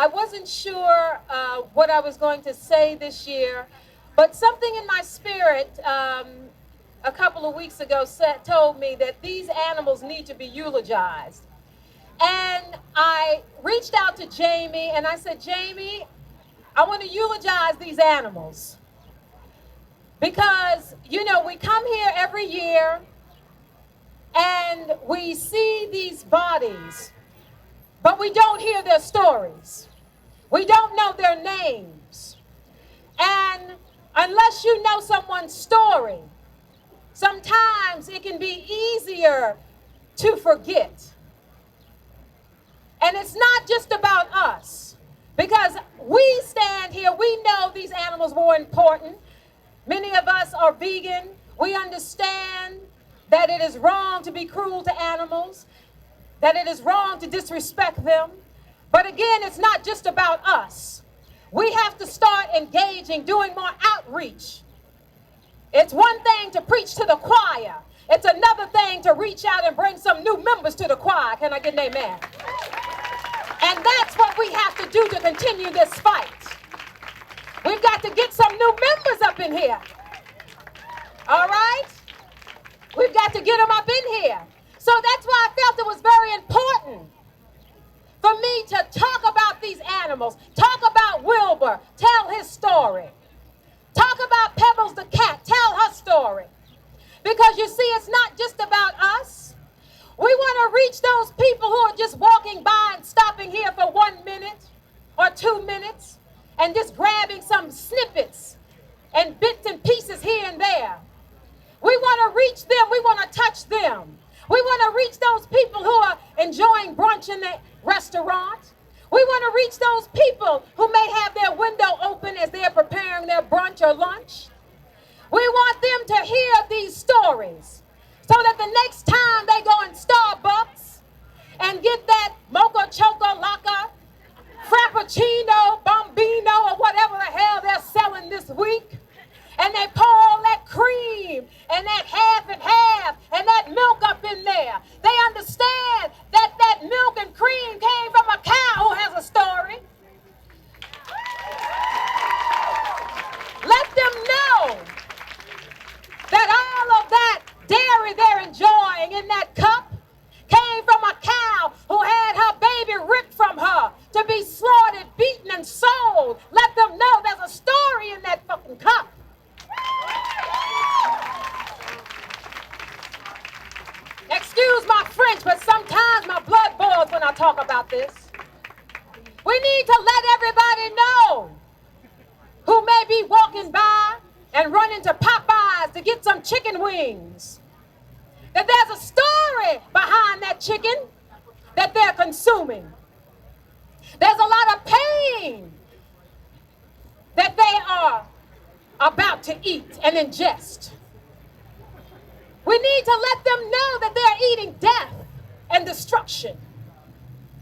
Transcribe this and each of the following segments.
I wasn't sure what I was going to say this year, but something in my spirit a couple of weeks ago told me that these animals need to be eulogized. And I reached out to Jamie and I said, Jamie, I want to eulogize these animals. Because, you know, we come here every year and we see these bodies, but we don't hear their stories. We don't know their names. And unless you know someone's story, sometimes it can be easier to forget. And it's not just about us, because we stand here, we know these animals were important. Many of us are vegan. We understand that it is wrong to be cruel to animals, that it is wrong to disrespect them. But again, it's not just about us. We have to start engaging, doing more outreach. It's one thing to preach to the choir. It's another thing to reach out and bring some new members to the choir. Can I get an amen? And that's what we have to do to continue this fight. We've got to get some new members up in here. All right? We've got to get them up in here. So that's why I felt it was very important for me to talk about these animals, talk about Wilbur, tell his story. Talk about Pebbles the cat, tell her story. Because you see, it's not just about us. We want to reach those people who are just walking by and stopping here for 1 minute or 2 minutes and just grabbing some snippets and bits and pieces here and there. We want to reach them. We want to touch them. We want to reach those people who are enjoying brunch in the restaurant. We want to reach those people who may have their window open as they're preparing their brunch or lunch. We want them to hear these stories so that the next time they go in Starbucks and get that mocha choco laca, frappuccino, bambino, or whatever the hell they're selling this week, and they pour all that cream and that half and half and that milk up in there. They understand that that milk and cream came from a cow who has a story. Let them know that all of that dairy they're enjoying in that cup came from a cow who had her baby ripped from her to be slaughtered, beaten, and sold. Let them know there's a story in that fucking cup. Excuse my French, but sometimes my blood boils when I talk about this. We need to let everybody know who may be walking by and run into Popeyes to get some chicken wings, that there's a story behind that chicken that they're consuming. There's a lot of pain that they are about to eat and ingest. We need to let them know that they're eating death and destruction.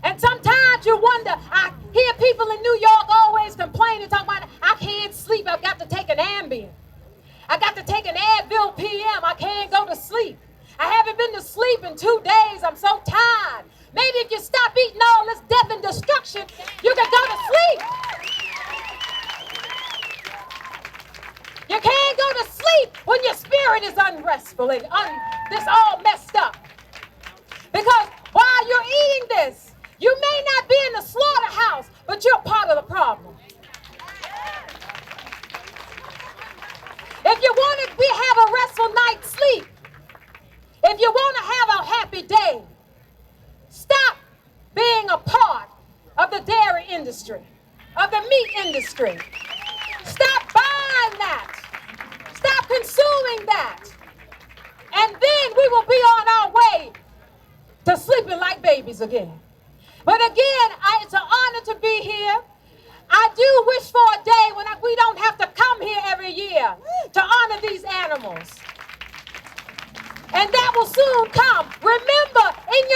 And sometimes you wonder, I hear people in New York always complain and talk about, I can't sleep, I've got to take an Ambien. I got to take an Advil PM, I can't go to sleep. I haven't been to sleep in 2 days, I'm so tired. Maybe if you stop eating all this death and destruction, you can go to sleep. You can't go to sleep when your spirit is unrestful and this all messed up. Because while you're eating this, you may not be in the slaughterhouse, but you're part of the problem. If you want to have a restful night's sleep, if you want to have a happy day, stop being a part of the dairy industry, of the meat industry. Stop buying that. Stop consuming that. And then we will be on our way to sleeping like babies again. But again, it's an honor to be here. I do wish for a day when we don't have to come here every year to honor these animals. And that will soon come. Remember, in